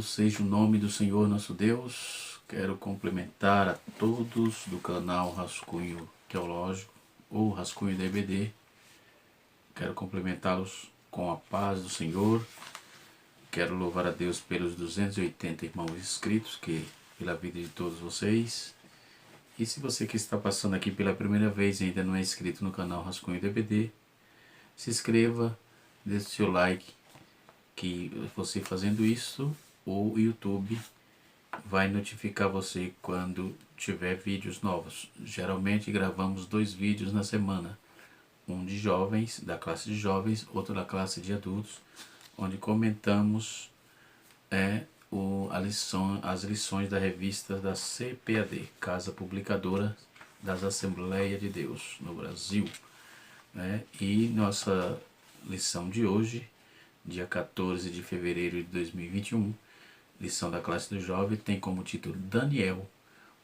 Louvado seja o nome do Senhor nosso Deus. Quero cumprimentar a todos do canal Rascunho Teológico ou Rascunho DBD. Quero cumprimentá-los com a paz do Senhor. Quero louvar a Deus pelos 280 irmãos inscritos, pela vida de todos vocês. E se você que está passando aqui pela primeira vez e ainda não é inscrito no canal Rascunho DBD, se inscreva, deixe seu like, que você fazendo isso, o YouTube vai notificar você quando tiver vídeos novos. Geralmente gravamos 2 vídeos na semana, um de jovens, da classe de jovens, outro da classe de adultos, onde comentamos as lições da revista da CPAD, Casa Publicadora das Assembleias de Deus no Brasil. E nossa lição de hoje, dia 14 de fevereiro de 2021, lição da classe do jovem, tem como título Daniel,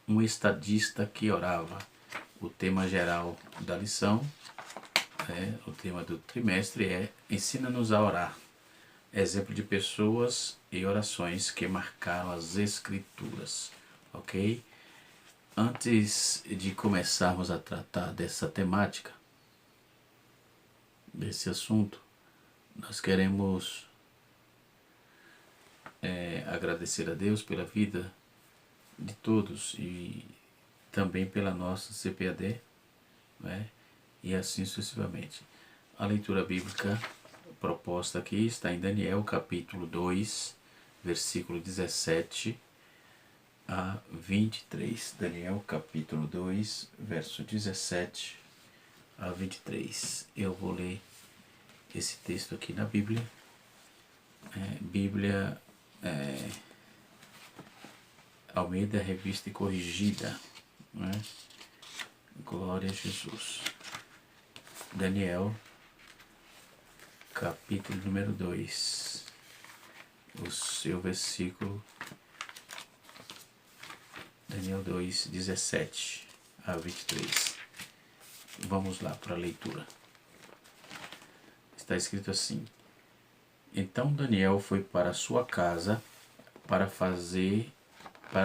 um estadista que orava. O tema geral da lição, o tema do trimestre é Ensina-nos a orar. Exemplo de pessoas e orações que marcaram as Escrituras. Ok? Antes de começarmos a tratar dessa temática, desse assunto, nós queremos agradecer a Deus pela vida de todos e também pela nossa CPAD, e assim sucessivamente. A leitura bíblica proposta aqui está em Daniel capítulo 2, versículo 17 a 23. Daniel capítulo 2, verso 17 a 23. Eu vou ler esse texto aqui na Bíblia. Bíblia Almeida Revista e Corrigida. Glória a Jesus. Daniel capítulo número 2, o seu versículo, Daniel 2, 17 a 23. Vamos lá para a leitura. Está escrito assim: Então Daniel foi para sua casa para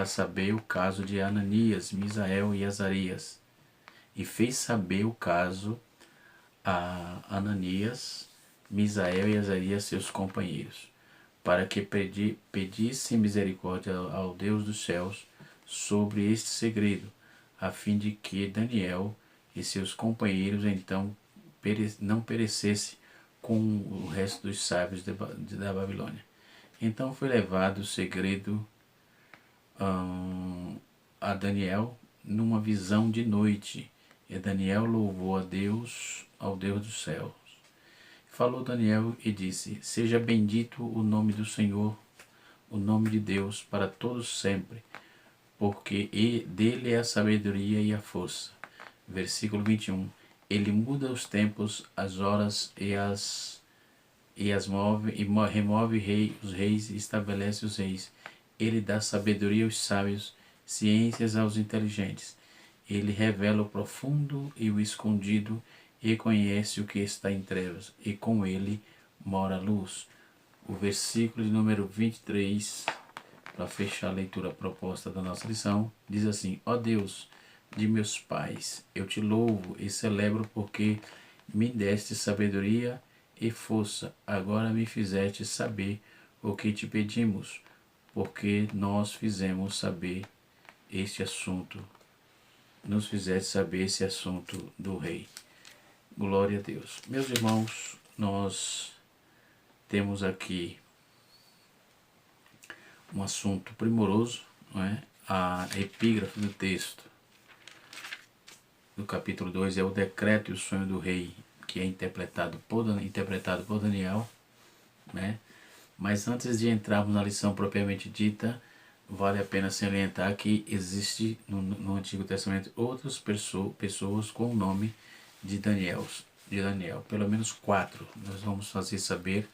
saber o caso de Ananias, Misael e Azarias, e fez saber o caso a Ananias, Misael e Azarias, seus companheiros, para que pedissem misericórdia ao Deus dos céus sobre este segredo, a fim de que Daniel e seus companheiros então não perecessem com o resto dos sábios da Babilônia. Então foi levado o segredo a Daniel numa visão de noite, e Daniel louvou a Deus, ao Deus dos céus. Falou Daniel e disse: Seja bendito o nome do Senhor, o nome de Deus, para todos sempre, porque dele é a sabedoria e a força. Versículo 21. Ele muda os tempos, as horas remove os reis e estabelece os reis. Ele dá sabedoria aos sábios, ciências aos inteligentes. Ele revela o profundo e o escondido, e conhece o que está em trevas, e com ele mora a luz. O versículo de número 23, para fechar a leitura proposta da nossa lição, diz assim: Ó Deus de meus pais, eu te louvo e celebro porque me deste sabedoria e força. Agora me fizeste saber o que te pedimos, porque nós fizemos saber este assunto. Nos fizeste saber esse assunto do rei. Glória a Deus. Meus irmãos, nós temos aqui um assunto primoroso, A epígrafe do texto do capítulo 2 é o decreto e o sonho do rei, que é interpretado por Daniel, Mas antes de entrarmos na lição propriamente dita, vale a pena salientar que existe no Antigo Testamento outras pessoas com o nome de Daniel, pelo menos 4. Nós vamos fazer saber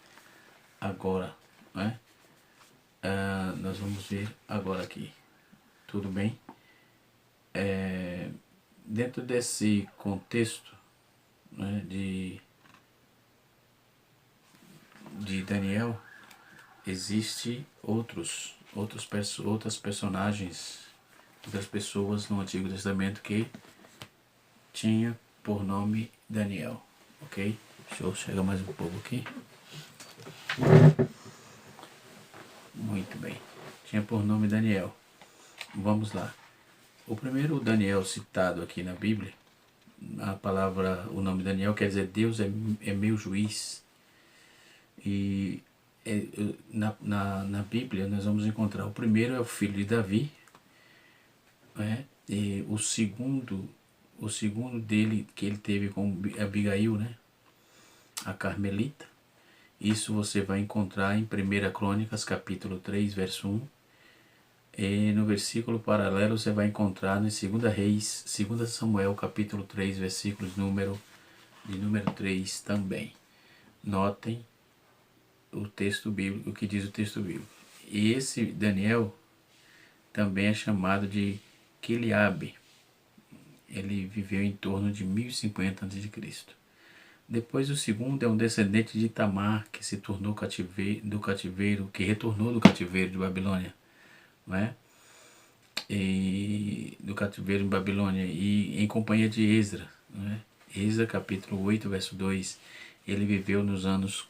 agora, nós vamos ver agora aqui, tudo bem? Dentro desse contexto de Daniel, Existe outras personagens, outras pessoas no Antigo Testamento que tinha por nome Daniel, ok? Deixa eu chegar mais um pouco aqui. Muito bem. Tinha por nome Daniel. Vamos lá. O primeiro Daniel citado aqui na Bíblia, o nome Daniel quer dizer Deus é meu juiz. E na Bíblia nós vamos encontrar o primeiro é o filho de Davi, né? E o segundo dele que ele teve com Abigail, né? A Carmelita. Isso você vai encontrar em 1 Crônicas capítulo 3, verso 1. E no versículo paralelo você vai encontrar em 2 Reis, 2 Samuel capítulo 3, versículos número 3 também. Notem o texto bíblico, o que diz o texto bíblico. E esse Daniel também é chamado de Quiliabe. Ele viveu em torno de 1050 a.C. Depois o segundo é um descendente de Tamar, que se tornou que retornou do cativeiro de Babilônia, né? E do cativeiro em Babilônia, e em companhia de Esdra, né? Esdra capítulo 8, verso 2, ele viveu nos anos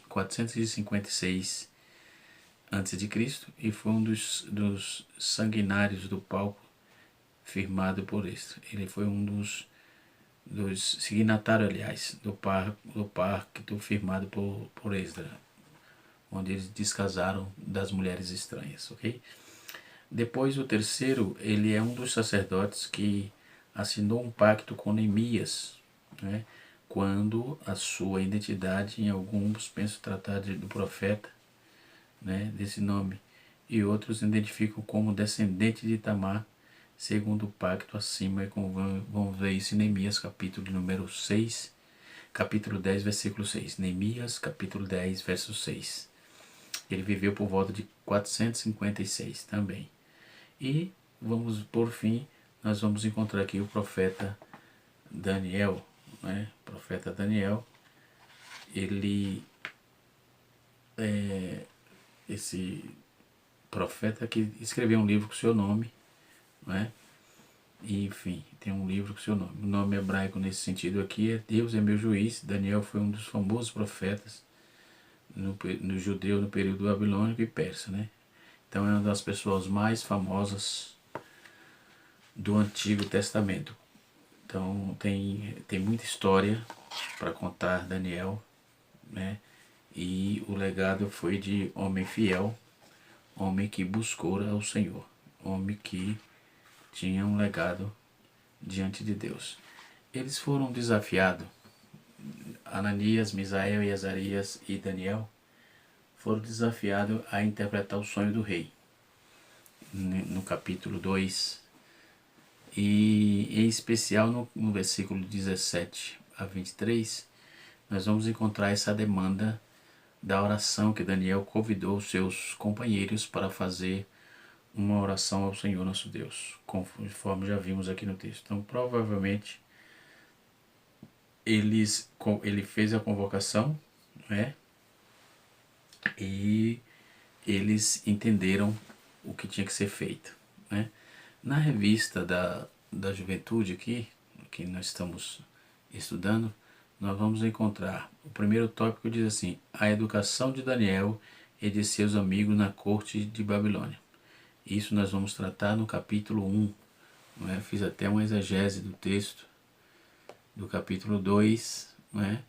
456 a.C. e foi um dos sanguinários do palco firmado por Esdra. Ele foi um dos signatários, aliás, do pacto firmado por Esdra, onde eles descasaram das mulheres estranhas, ok? Depois o terceiro, ele é um dos sacerdotes que assinou um pacto com Neemias, né? Quando a sua identidade, em alguns penso tratar do profeta, né, desse nome, e outros identificam como descendente de Tamar, segundo o pacto acima, e vamos ver isso em Neemias capítulo número 6, capítulo 10, versículo 6. Neemias capítulo 10, verso 6. Ele viveu por volta de 456 também. E por fim, nós vamos encontrar aqui o profeta Daniel, né? O profeta Daniel, ele é esse profeta que escreveu um livro com seu nome, né? E, enfim, tem um livro com seu nome. O nome hebraico nesse sentido aqui é Deus é meu juiz. Daniel foi um dos famosos profetas no judeu no período babilônico e persa, né? Então é uma das pessoas mais famosas do Antigo Testamento. Então tem muita história para contar Daniel, né? E o legado foi de homem fiel, homem que buscou ao Senhor, homem que tinha um legado diante de Deus. Eles foram desafiados, Ananias, Misael, Azarias e Daniel foram desafiados a interpretar o sonho do rei, no capítulo 2, e em especial no versículo 17 a 23, nós vamos encontrar essa demanda da oração que Daniel convidou os seus companheiros para fazer uma oração ao Senhor nosso Deus, conforme já vimos aqui no texto. Então, provavelmente, ele fez a convocação, né? E eles entenderam o que tinha que ser feito, né? Na revista da juventude aqui, que nós estamos estudando, nós vamos encontrar o primeiro tópico diz assim: a educação de Daniel e de seus amigos na corte de Babilônia. Isso nós vamos tratar no capítulo 1, não é? Fiz até uma exegese do texto do capítulo 2, não é?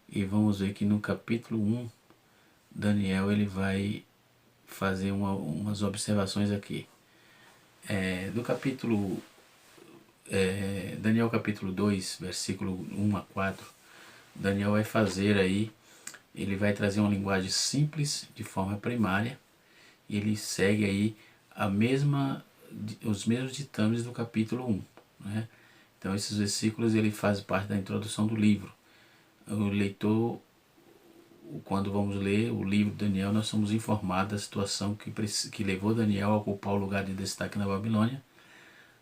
E vamos ver que no capítulo 1 Daniel ele vai fazer umas observações aqui. Do capítulo Daniel capítulo 2, versículo 1 a 4, Daniel vai fazer aí, ele vai trazer uma linguagem simples, de forma primária, e ele segue aí os mesmos ditames do capítulo 1, né? Então esses versículos ele faz parte da introdução do livro. O leitor, quando vamos ler o livro de Daniel, nós somos informados da situação que levou Daniel a ocupar o lugar de destaque na Babilônia,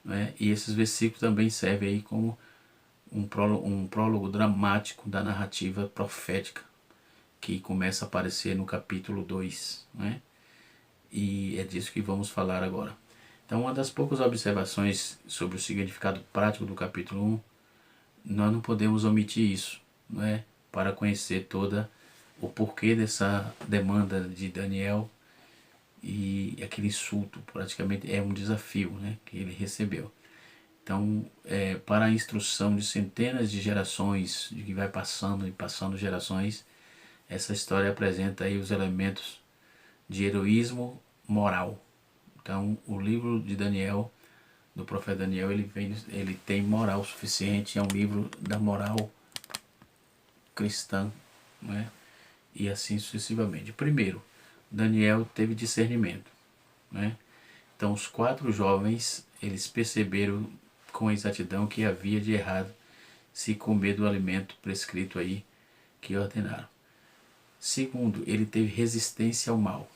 né? E esses versículos também servem aí como um prólogo dramático da narrativa profética que começa a aparecer no capítulo 2, né? E é disso que vamos falar agora. Então, uma das poucas observações sobre o significado prático do capítulo 1, nós não podemos omitir isso, não é? Para conhecer toda o porquê dessa demanda de Daniel e aquele insulto, praticamente é um desafio, né, que ele recebeu. Então, para a instrução de centenas de gerações, de que vai passando e passando gerações, essa história apresenta aí os elementos de heroísmo moral. Então, o livro de Daniel, do profeta Daniel, ele tem moral suficiente, é um livro da moral cristã, né? E assim sucessivamente. Primeiro, Daniel teve discernimento, né? Então, os 4 jovens, eles perceberam com exatidão que havia de errado se comer do alimento prescrito aí que ordenaram. Segundo, ele teve resistência ao mal.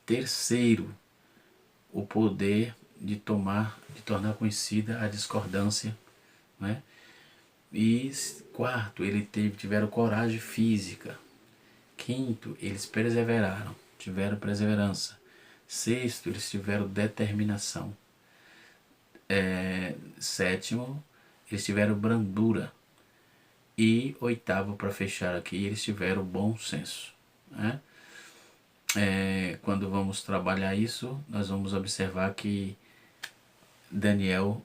Terceiro, o poder de tornar conhecida a discordância, né? E quarto, tiveram coragem física. Quinto, eles perseveraram, tiveram perseverança. Sexto, eles tiveram determinação. Sétimo, eles tiveram brandura. E oitavo, para fechar aqui, eles tiveram bom senso, né? Quando vamos trabalhar isso, nós vamos observar que Daniel,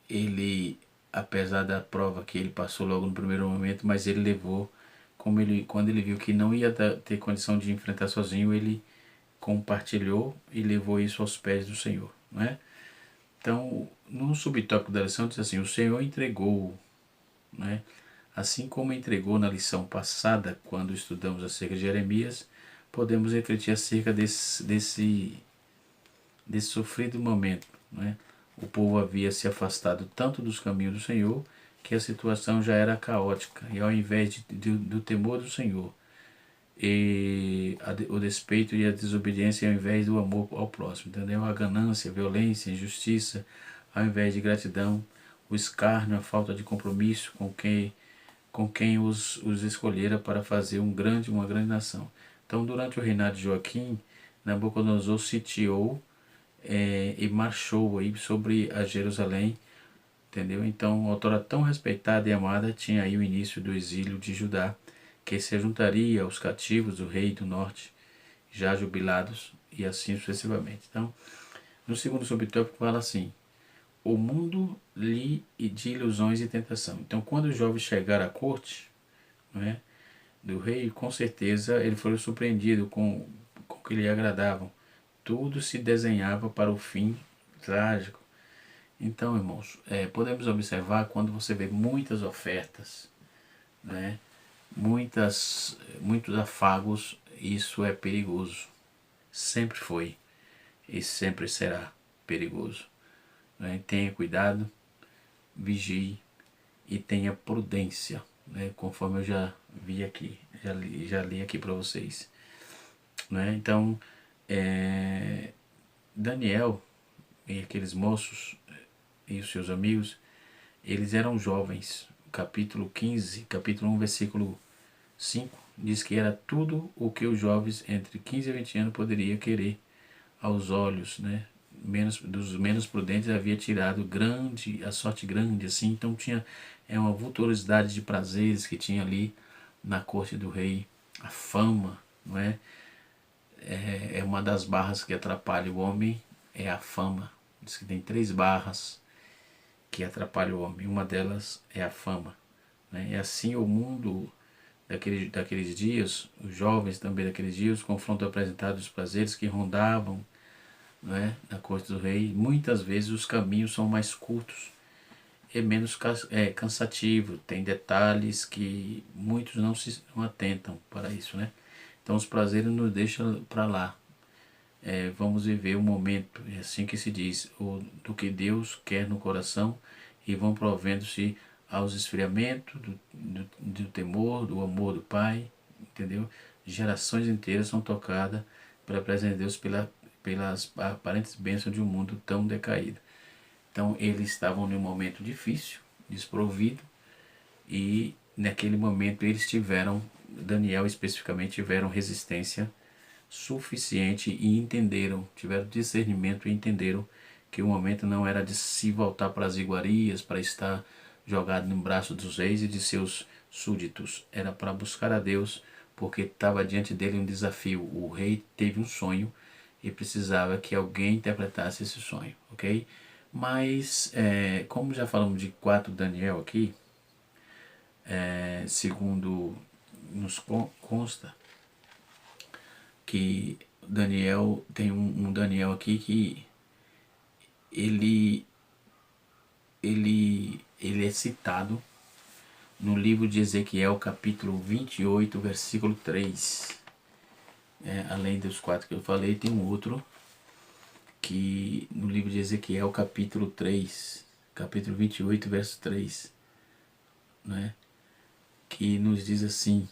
ele, apesar da prova que ele passou logo no primeiro momento, mas ele levou, quando ele viu que não ia ter condição de enfrentar sozinho, ele compartilhou e levou isso aos pés do Senhor, não é? Então, no subtópico da lição diz assim: o Senhor entregou, né? Assim como entregou na lição passada, quando estudamos acerca de Jeremias, podemos refletir acerca desse sofrido momento, né? O povo havia se afastado tanto dos caminhos do Senhor que a situação já era caótica, e ao invés do temor do Senhor o despeito e a desobediência ao invés do amor ao próximo, entendeu? A ganância, a violência, a injustiça ao invés de gratidão, o escárnio, a falta de compromisso com quem os escolhera para fazer uma grande nação. Então, durante o reinado de Joaquim, Nabucodonosor sitiou e marchou aí sobre a Jerusalém, entendeu? Então, uma autora tão respeitada e amada tinha aí o início do exílio de Judá, que se juntaria aos cativos do rei do norte, já jubilados, e assim sucessivamente. Então, no segundo subtópico fala assim: o mundo de ilusões e tentação. Então, quando o jovem chegar à corte, né, do rei, com certeza ele foi surpreendido com o que lhe agradavam. Tudo se desenhava para o fim trágico. Então, irmãos, podemos observar quando você vê muitas ofertas, né, muitos afagos, isso é perigoso. Sempre foi e sempre será perigoso, né? Tenha cuidado, vigie e tenha prudência, né? Conforme eu já vi aqui, já li aqui para vocês, né? Então, Daniel e aqueles moços e os seus amigos, eles eram jovens. Capítulo 15, capítulo 1, versículo 5, diz que era tudo o que os jovens entre 15 e 20 anos poderiam querer aos olhos, né? Dos menos prudentes havia tirado a sorte grande, assim. Então tinha uma vultuosidade de prazeres que tinha ali na corte do rei. A fama, não é? É uma das barras que atrapalha o homem, é a fama. Diz que tem 3 barras que atrapalham o homem. Uma delas é a fama, né? E assim o mundo daqueles dias, os jovens também daqueles dias, confronto apresentado dos prazeres que rondavam, né, na corte do rei. Muitas vezes os caminhos são mais curtos e menos cansativos. Tem detalhes que muitos não atentam para isso, né? Então os prazeres nos deixam para lá. Vamos viver o momento, é assim que se diz, do que Deus quer no coração, e vão provendo-se aos esfriamentos do temor, do amor do Pai, entendeu? Gerações inteiras são tocadas pela presença de Deus, pelas aparentes bênçãos de um mundo tão decaído. Então eles estavam num momento difícil, desprovido, e naquele momento eles tiveram Daniel especificamente tiveram resistência suficiente e entenderam, tiveram discernimento e entenderam que o momento não era de se voltar para as iguarias, para estar jogado no braço dos reis e de seus súditos. Era para buscar a Deus, porque estava diante dele um desafio. O rei teve um sonho e precisava que alguém interpretasse esse sonho, ok? Mas, como já falamos de 4 Daniel aqui, segundo nos consta, que Daniel, tem um Daniel aqui que ele é citado no livro de Ezequiel, capítulo 28, versículo 3. Além dos 4 que eu falei, tem um outro que no livro de Ezequiel, capítulo 3, capítulo 28, verso 3, né, que nos diz assim,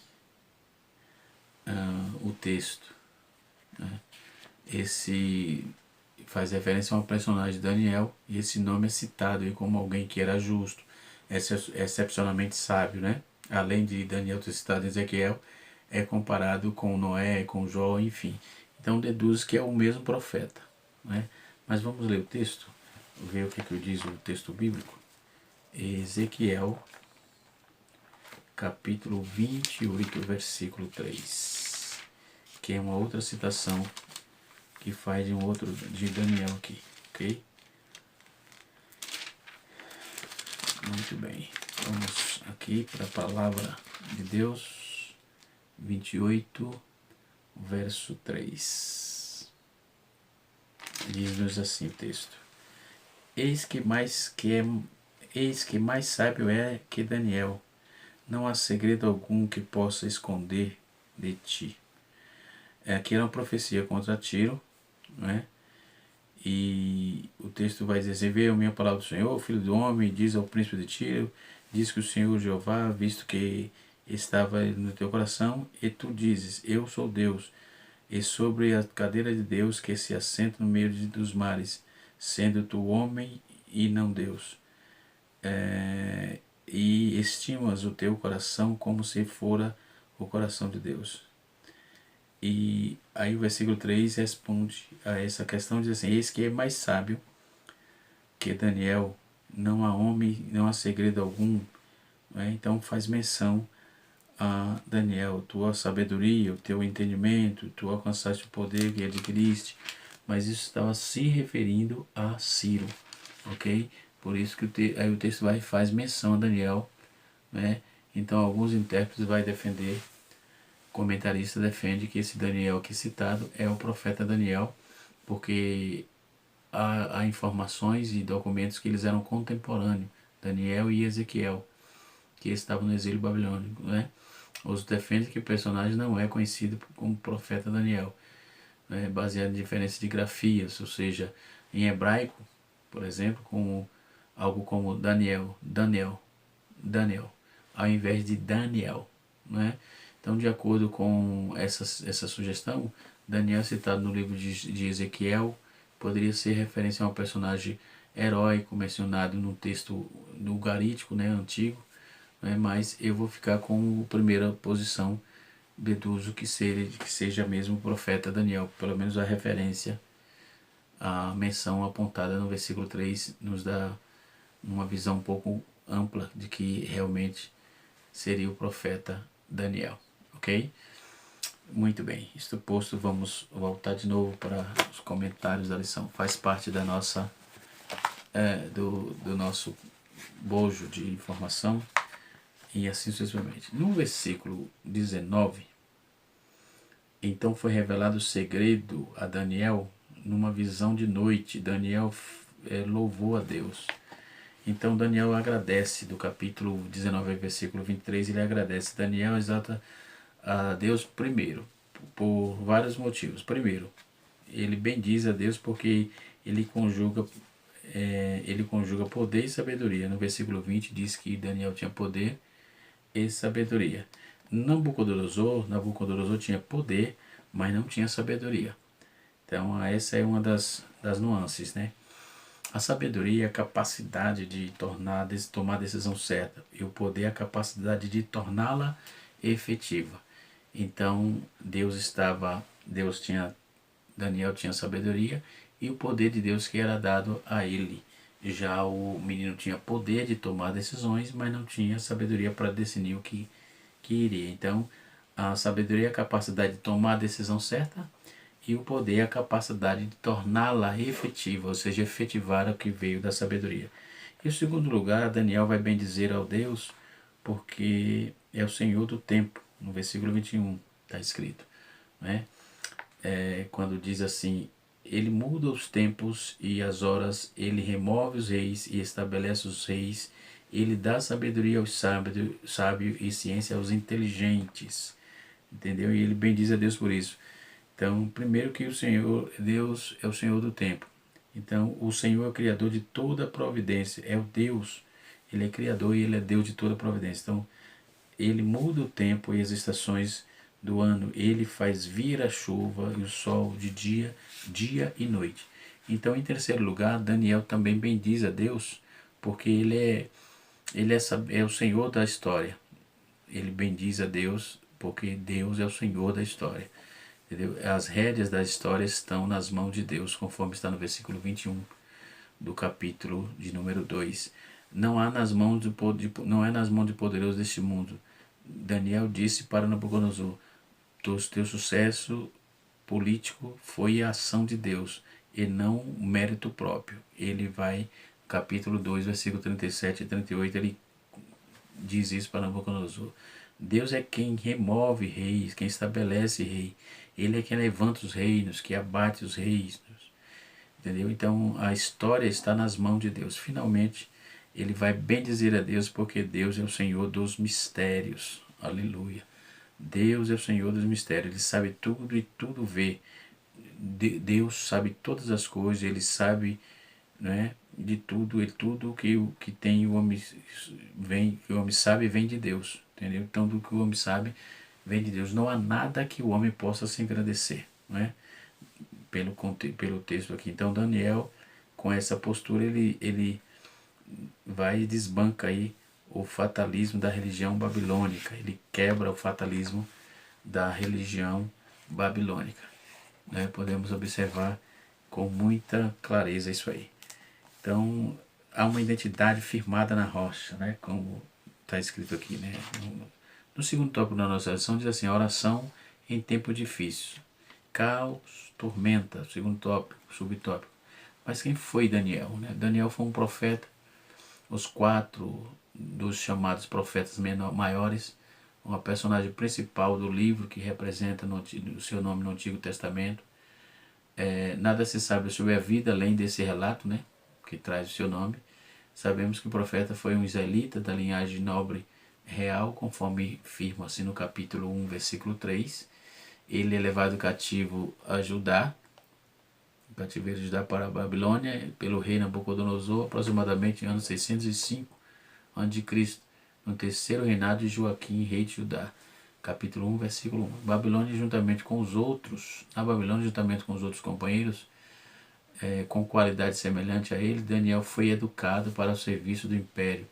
o texto, né, esse faz referência a um personagem, Daniel, e esse nome é citado aí como alguém que era justo, excepcionalmente sábio, né? Além de Daniel ter citado em Ezequiel, é comparado com Noé, com Jó, enfim. Então deduz que é o mesmo profeta, né? Mas vamos ler o texto, ver o que diz o texto bíblico. Ezequiel, capítulo 28, versículo 3, que é uma outra citação que faz de um outro de Daniel aqui, ok? Muito bem, vamos aqui para a palavra de Deus, 28, verso 3. Diz-nos assim o texto: Eis que mais sábio é que Daniel, não há segredo algum que possa esconder de ti. Aqui é uma profecia contra Tiro, né? E o texto vai dizer assim: veio a minha palavra do Senhor, filho do homem, diz ao príncipe de Tiro, diz que o Senhor Jeová, visto que estava no teu coração, e tu dizes, eu sou Deus, e sobre a cadeira de Deus que se assenta no meio dos mares, sendo tu homem e não Deus, e estimas o teu coração como se fora o coração de Deus. E aí o versículo 3 responde a essa questão, diz assim: eis que é mais sábio que Daniel, não há homem, não há segredo algum, né? Então faz menção a Daniel, tua sabedoria, o teu entendimento, tu alcançaste o poder que adquiriste, mas isso estava se referindo a Ciro, ok? Por isso que aí o texto faz menção a Daniel, né? Então alguns intérpretes vai defender, comentarista defende que esse Daniel aqui citado é o profeta Daniel, porque há informações e documentos que eles eram contemporâneos, Daniel e Ezequiel, que estavam no exílio babilônico, né? Os defendem que o personagem não é conhecido como profeta Daniel, né? Baseado em diferença de grafias, ou seja, em hebraico, por exemplo, como algo como Daniel, ao invés de Daniel, né? Então, de acordo com essa sugestão, Daniel, citado no livro de Ezequiel, poderia ser referência a um personagem heróico mencionado no texto do Ugarítico, né, antigo, né, mas eu vou ficar com a primeira posição, deduzo que seja mesmo o profeta Daniel, pelo menos a referência, a menção apontada no versículo 3 nos dá uma visão um pouco ampla de que realmente seria o profeta Daniel, ok? Muito bem, isto posto, vamos voltar de novo para os comentários da lição. Faz parte da nossa do nosso bojo de informação e assim sucessivamente. No versículo 19, então foi revelado o segredo a Daniel numa visão de noite. Daniel louvou a Deus. Então Daniel agradece, do capítulo 19, versículo 23, ele agradece. Daniel exalta a Deus primeiro, por vários motivos. Primeiro, ele bendiz a Deus porque ele conjuga poder e sabedoria. No versículo 20 diz que Daniel tinha poder e sabedoria. Nabucodonosor tinha poder, mas não tinha sabedoria. Então essa é uma das nuances, né? A sabedoria é a capacidade de tomar a decisão certa, e o poder é a capacidade de torná-la efetiva. Então Daniel tinha sabedoria e o poder de Deus que era dado a ele. Já o menino tinha poder de tomar decisões, mas não tinha sabedoria para decidir o que iria. Então, a sabedoria é a capacidade de tomar a decisão certa e o poder é a capacidade de torná-la efetiva, ou seja, efetivar o que veio da sabedoria. E o segundo lugar, Daniel vai bendizer ao Deus porque é o Senhor do tempo. No versículo 21 está escrito, né? Quando diz assim: ele muda os tempos e as horas, ele remove os reis e estabelece os reis, ele dá sabedoria aos sábios e ciência aos inteligentes. Entendeu? E ele bendiz a Deus por isso. Então, primeiro que o Senhor, Deus é o Senhor do tempo. Então, o Senhor é o Criador de toda a providência, é o Deus. Ele é Criador e Ele é Deus de toda a providência. Então, Ele muda o tempo e as estações do ano. Ele faz vir a chuva e o sol de dia e noite. Então, em terceiro lugar, Daniel também bendiz a Deus, porque ele é o Senhor da história. Ele bendiz a Deus, porque Deus é o Senhor da história. Entendeu? As rédeas da história estão nas mãos de Deus, conforme está no versículo 21 do capítulo de número 2. Não é nas mãos de poderoso deste mundo. Daniel disse para Nabucodonosor: teu sucesso político foi a ação de Deus e não mérito próprio. Ele vai, capítulo 2, versículo 37 e 38, ele diz isso para Nabucodonosor. Deus é quem remove reis, quem estabelece rei. Ele é quem levanta os reinos, que abate os reis. Entendeu? Então a história está nas mãos de Deus. Finalmente, ele vai bendizer a Deus, porque Deus é o Senhor dos mistérios. Aleluia. Deus é o Senhor dos mistérios. Ele sabe tudo e tudo vê. Deus sabe todas as coisas. Ele sabe, né, de tudo. E tudo que tem o homem que o homem sabe vem de Deus. Entendeu? Então, do que o homem sabe vem de Deus. Não há nada que o homem possa se engrandecer, não é? Pelo texto aqui. Então, Daniel, com essa postura, ele vai e desbanca aí o fatalismo da religião babilônica. Ele quebra o fatalismo da religião babilônica, né? Podemos observar com muita clareza isso aí. Então, há uma identidade firmada na rocha, né? Como está escrito aqui, né? No segundo tópico da nossa lição diz assim: a oração em tempo difícil. Caos, tormenta, segundo tópico, subtópico. Mas quem foi Daniel, né? Daniel foi um profeta. Os 4 dos chamados profetas maiores, uma personagem principal do livro que representa o seu nome no Antigo Testamento. Nada se sabe sobre a vida além desse relato, né, que traz o seu nome. Sabemos que o profeta foi um israelita da linhagem nobre real, conforme firma assim no capítulo 1, versículo 3. Ele é levado cativo a Judá, cativeiro de Judá para a Babilônia, pelo rei Nabucodonosor, aproximadamente em ano 605 a.C., no terceiro reinado de Joaquim, rei de Judá. Capítulo 1, versículo 1. Na Babilônia, juntamente com os outros companheiros, com qualidade semelhante a ele, Daniel foi educado para o serviço do império,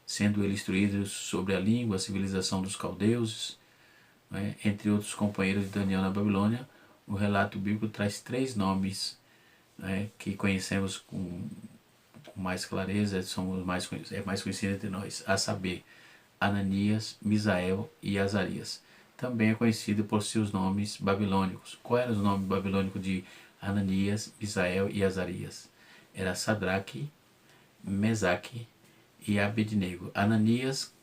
sendo ele instruído sobre a língua, a civilização dos caldeus, né? Entre outros companheiros de Daniel na Babilônia. O relato bíblico traz 3 nomes, né, que conhecemos com mais clareza, é mais conhecido entre nós, a saber, Ananias, Misael e Azarias. Também é conhecido por seus nomes babilônicos. Qual era o nome babilônico de Ananias, Misael e Azarias? Era Sadraque, Mesaque e Abednego. Ananias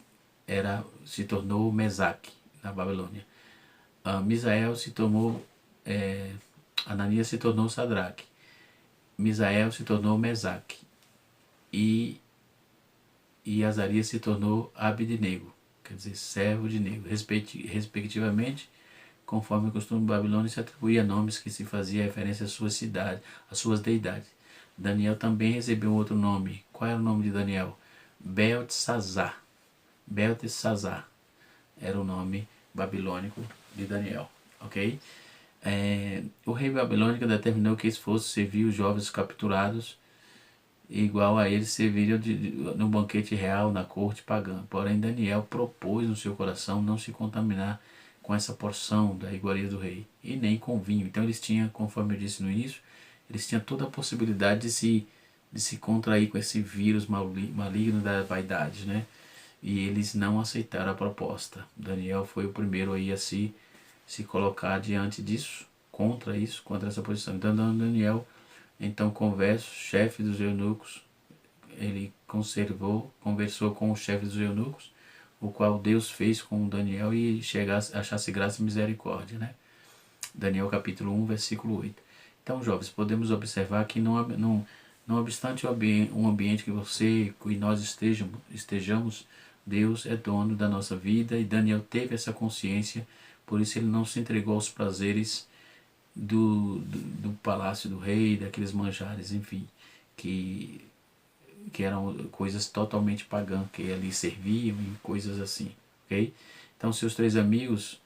se tornou Mesaque na Babilônia. Misael se tornou Ananias se tornou Sadraque. Misael se tornou Mesaque. E Azarias se tornou Abednego, quer dizer, servo de Nego, respectivamente, conforme o costume babilônico, se atribuía nomes que se fazia referência às suas cidades, às suas deidades. Daniel também recebeu outro nome. Qual era o nome de Daniel? Beltesazar. Beltesazar era o nome babilônico de Daniel, ok? O rei babilônico determinou que fosse servir os jovens capturados, igual a eles serviriam no banquete real na corte pagã. Porém, Daniel propôs no seu coração não se contaminar com essa porção da iguaria do rei, e nem com vinho. Então eles tinham, conforme eu disse no início, eles tinham toda a possibilidade de se contrair com esse vírus maligno da vaidade, né? E eles não aceitaram a proposta. Daniel foi o primeiro aí a se colocar diante disso, contra essa posição. Então Daniel, então conversa, chefe dos eunucos, ele conversou com o chefe dos eunucos, o qual Deus fez com Daniel e achasse graça e misericórdia, né? Daniel capítulo 1, versículo 8. Então, jovens, podemos observar que não obstante um ambiente que você e nós estejamos, Deus é dono da nossa vida, e Daniel teve essa consciência, por isso ele não se entregou aos prazeres do palácio do rei, daqueles manjares, enfim, que eram coisas totalmente pagãs, que ali serviam e coisas assim, ok? Então, seus três amigos,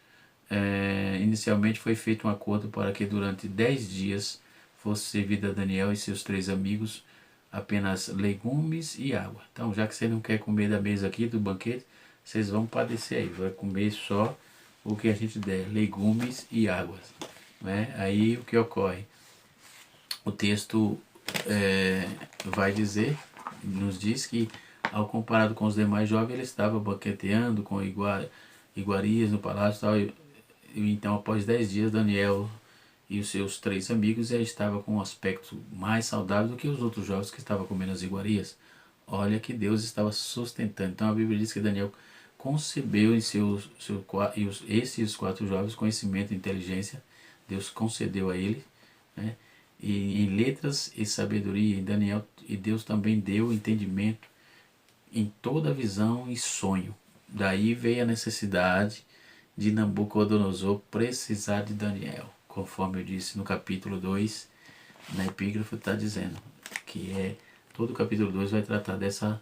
inicialmente foi feito um acordo para que durante 10 dias fosse servido a Daniel e seus três amigos apenas legumes e água. Então, já que você não quer comer da mesa aqui do banquete, vocês vão padecer aí, vai comer só o que a gente der, legumes e águas, né? Aí o que ocorre? O texto nos diz que, ao comparado com os demais jovens, ele estava banqueteando com iguarias no palácio e tal. E então, após 10 dias, Daniel e os seus três amigos já estavam com um aspecto mais saudável do que os outros jovens que estavam comendo as iguarias. Olha que Deus estava sustentando. Então a Bíblia diz que Daniel concebeu em esses quatro jovens conhecimento e inteligência. Deus concedeu a ele, né? E em letras e sabedoria, em Daniel, e Deus também deu entendimento em toda visão e sonho. Daí veio a necessidade de Nabucodonosor precisar de Daniel, conforme eu disse no capítulo 2, na epígrafe está dizendo, que todo o capítulo 2 vai tratar dessa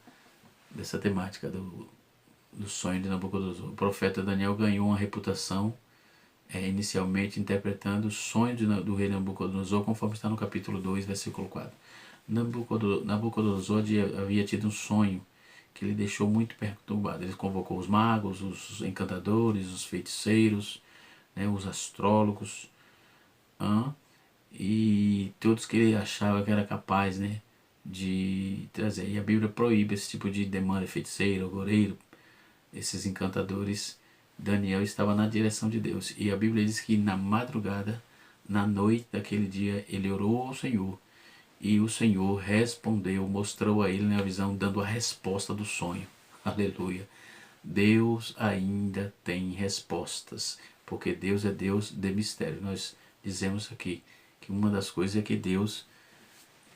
temática do sonho de Nabucodonosor. O profeta Daniel ganhou uma reputação inicialmente interpretando o sonho do rei Nabucodonosor, conforme está no capítulo 2, versículo 4. Nabucodonosor havia tido um sonho que ele deixou muito perturbado. Ele convocou os magos, os encantadores, os feiticeiros, né, os astrólogos, e todos que ele achava que era capaz, né, de trazer. E a Bíblia proíbe esse tipo de demanda, feiticeiro, agoreiro, esses encantadores. Daniel estava na direção de Deus. E a Bíblia diz que na madrugada, na noite daquele dia, ele orou ao Senhor. E o Senhor respondeu, mostrou a ele na visão, dando a resposta do sonho. Aleluia. Deus ainda tem respostas, porque Deus é Deus de mistério. Nós dizemos aqui que uma das coisas é que Deus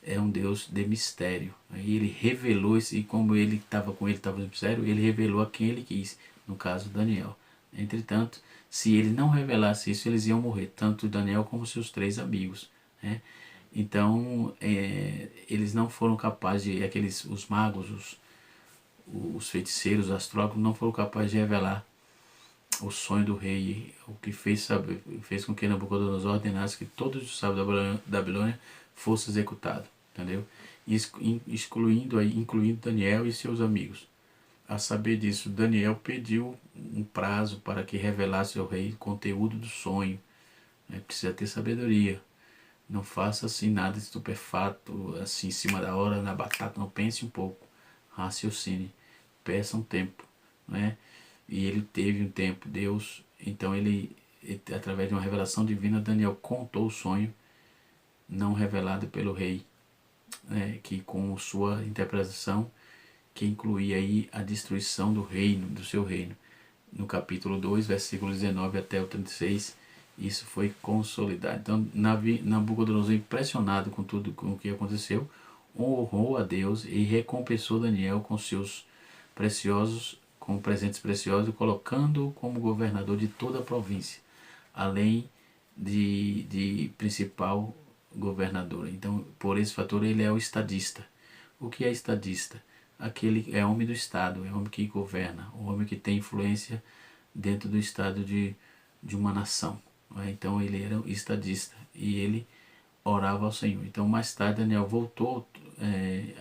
é um Deus de mistério. Aí ele revelou isso, e como ele estava com ele, estava no mistério, ele revelou a quem ele quis, no caso Daniel. Entretanto, se ele não revelasse isso, eles iam morrer, tanto Daniel como seus três amigos, né? Então, eles não foram capazes os magos, os feiticeiros, os astrólogos, não foram capazes de revelar o sonho do rei, o que fez com que Nabucodonosor ordenasse que todos os sábios da Babilônia fosse executado, entendeu? Incluindo Daniel e seus amigos. A saber disso, Daniel pediu um prazo para que revelasse ao rei o conteúdo do sonho, né? Precisa ter sabedoria. Não faça assim nada estupefato, assim em cima da hora, na batata. Não, pense um pouco, raciocine, peça um tempo, né? E ele teve um tempo. Deus, então ele através de uma revelação divina, Daniel contou o sonho não revelado pelo rei, né? Que com sua interpretação, que incluía aí a destruição do seu reino. No capítulo 2, versículo 19 até o 36, isso foi consolidado. Então, Nabucodonosor, impressionado com tudo com o que aconteceu, honrou a Deus e recompensou Daniel com presentes preciosos, colocando-o como governador de toda a província, além de principal governador. Então, por esse fator, ele é o estadista. O que é estadista? Aquele é homem do Estado, é homem que governa, o homem que tem influência dentro do Estado de uma nação. Então ele era estadista e ele orava ao Senhor. Então mais tarde Daniel voltou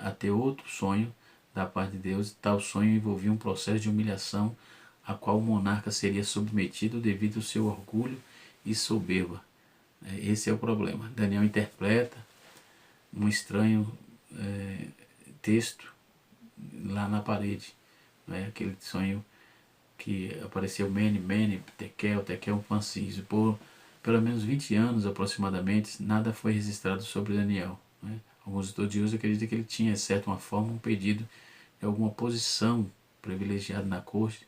a ter outro sonho da parte de Deus. Tal sonho envolvia um processo de humilhação a qual o monarca seria submetido devido ao seu orgulho e soberba. Esse é o problema. Daniel interpreta um estranho texto lá na parede, aquele sonho que apareceu Mene, Mene, Tekel, Tekel, Pansis. Por pelo menos 20 anos aproximadamente, nada foi registrado sobre Daniel. Alguns estudiosos acreditam que ele tinha, de certa forma, um pedido de alguma posição privilegiada na corte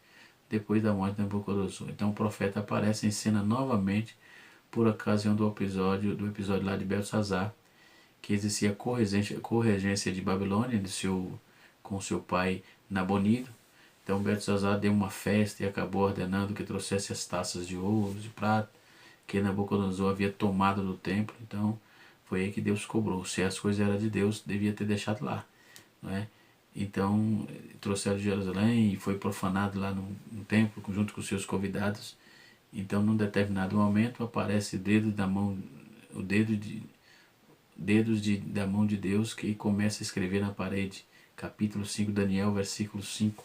depois da morte de Nabucodonosor. Então o profeta aparece em cena novamente por ocasião do episódio lá de Belsazar, que exercia corregência de Babilônia com seu pai Nabonido. Então Belsazar deu uma festa e acabou ordenando que trouxesse as taças de ouro, de prata, que Nabucodonosor havia tomado do templo. Então foi aí que Deus cobrou. Se as coisas eram de Deus, devia ter deixado lá. Não é? Então trouxeram de Jerusalém e foi profanado lá no templo, junto com seus convidados. Então num determinado momento aparece dedos da mão de Deus, que começa a escrever na parede. Capítulo 5, Daniel, versículo 5.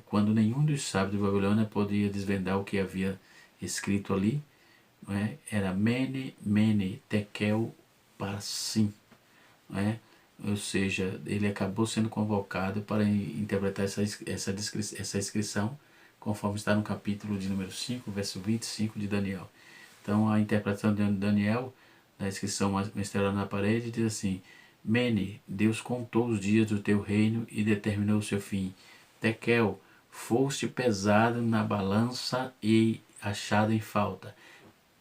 Quando nenhum dos sábios de Babilônia podia desvendar o que havia escrito ali, era Mene, Mene, Tekel, Parsim. Ou seja, ele acabou sendo convocado para interpretar essa inscrição, conforme está no capítulo de número 5, verso 25 de Daniel. Então a interpretação de Daniel, na inscrição misterior na parede, diz assim: Mene, Deus contou os dias do teu reino e determinou o seu fim. Tekel, foste pesado na balança e achado em falta.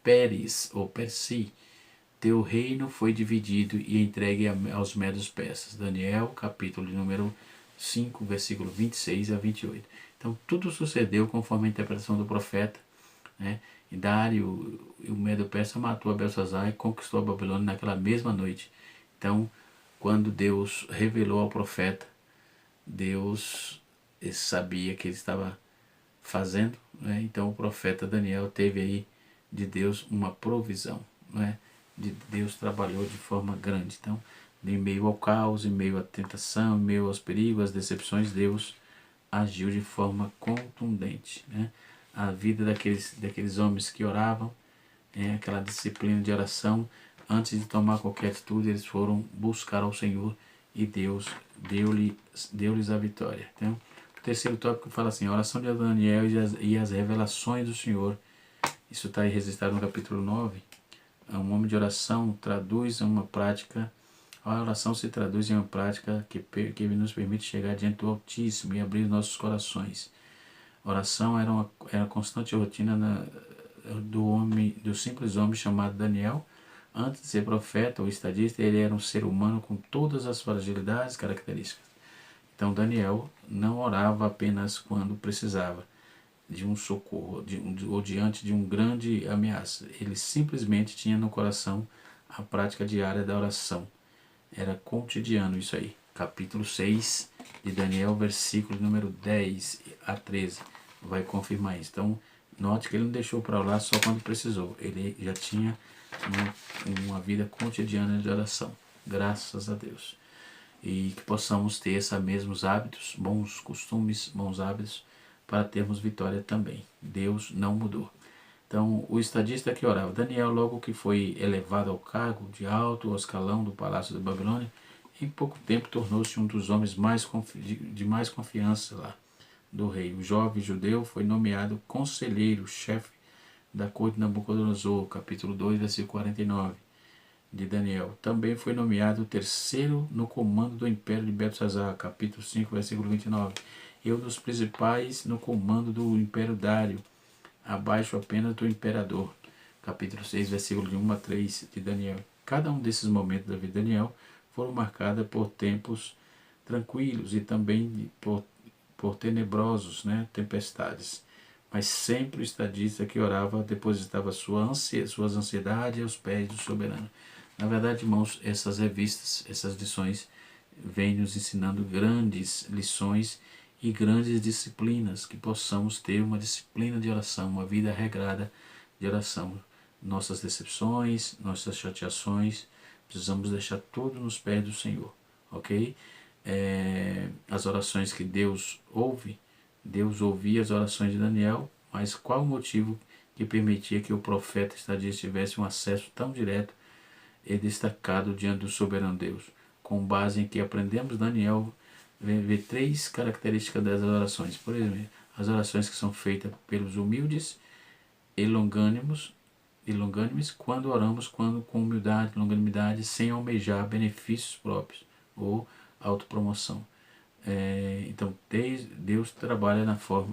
Peres, ou Persi, teu reino foi dividido e entregue aos medos persas. Daniel, capítulo número 5, versículo 26 a 28. Então tudo sucedeu conforme a interpretação do profeta. E Dário, o Medo-Persa, matou a Belsazar e conquistou a Babilônia naquela mesma noite. Então, quando Deus revelou ao profeta, Deus sabia que ele estava fazendo. Então o profeta Daniel teve aí de Deus uma provisão. Deus trabalhou de forma grande. Então, em meio ao caos, em meio à tentação, em meio aos perigos, às decepções, Deus agiu de forma contundente. A vida daqueles homens que oravam, aquela disciplina de oração, antes de tomar qualquer atitude, eles foram buscar ao Senhor e Deus deu-lhes a vitória. Então, o terceiro tópico fala assim: a oração de Daniel e as revelações do Senhor. Isso está registrado no capítulo 9. Um homem de oração traduz uma prática. A oração se traduz em uma prática que nos permite chegar diante do Altíssimo e abrir nossos corações. A oração era constante rotina do simples homem chamado Daniel. Antes de ser profeta ou estadista, ele era um ser humano com todas as fragilidades características. Então Daniel não orava apenas quando precisava de um socorro ou diante de uma grande ameaça. Ele simplesmente tinha no coração a prática diária da oração. Era cotidiano isso aí. Capítulo 6 de Daniel, versículo número 10 a 13. Vai confirmar isso. Então, note que ele não deixou para orar só quando precisou. Ele já tinha uma vida cotidiana de oração. Graças a Deus. E que possamos ter esses mesmos hábitos, bons costumes, bons hábitos, para termos vitória também. Deus não mudou. Então, o estadista que orava, Daniel, logo que foi elevado ao cargo de alto escalão do palácio da Babilônia, em pouco tempo tornou-se um dos homens de mais confiança lá do rei. O jovem judeu foi nomeado conselheiro, chefe da corte de Nabucodonosor, capítulo 2, versículo 49 de Daniel. Também foi nomeado terceiro no comando do império de Belsazar, capítulo 5, versículo 29. E um dos principais no comando do império Dário, abaixo apenas do imperador. Capítulo 6, versículo de 1 a 3 de Daniel. Cada um desses momentos da vida de Daniel foram marcados por tempos tranquilos e também por tenebrosos, tempestades. Mas sempre o estadista que orava depositava suas ansiedades aos pés do soberano. Na verdade, irmãos, essas revistas, essas lições, vêm nos ensinando grandes lições e grandes disciplinas, que possamos ter uma disciplina de oração, uma vida regrada de oração. Nossas decepções, nossas chateações, precisamos deixar tudo nos pés do Senhor, ok? As orações que Deus ouve, Deus ouvia as orações de Daniel, mas qual o motivo que permitia que o profeta estadista tivesse um acesso tão direto e destacado diante do soberano Deus? Com base em que aprendemos, Daniel vê três características das orações. Por exemplo, as orações que são feitas pelos humildes e longânimos quando oramos com humildade, longanimidade, sem almejar benefícios próprios ou autopromoção. Então Deus trabalha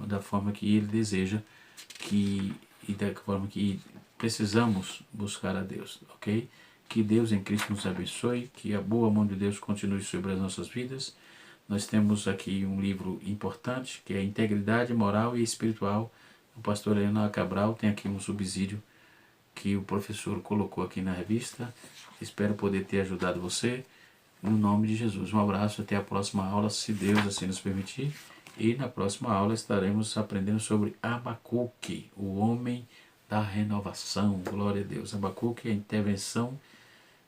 da forma que Ele deseja e da forma que precisamos buscar a Deus, ok? Que Deus em Cristo nos abençoe, que a boa mão de Deus continue sobre as nossas vidas. Nós temos aqui um livro importante, que é Integridade Moral e Espiritual, do pastor Leonardo Cabral. Tem aqui um subsídio que o professor colocou aqui na revista. Espero poder ter ajudado você. No nome de Jesus. Um abraço, até a próxima aula, se Deus assim nos permitir. E na próxima aula estaremos aprendendo sobre Abacuque, o homem da renovação. Glória a Deus. Abacuque é a intervenção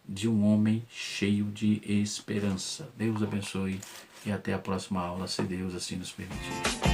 de um homem cheio de esperança. Deus abençoe e até a próxima aula, se Deus assim nos permitir.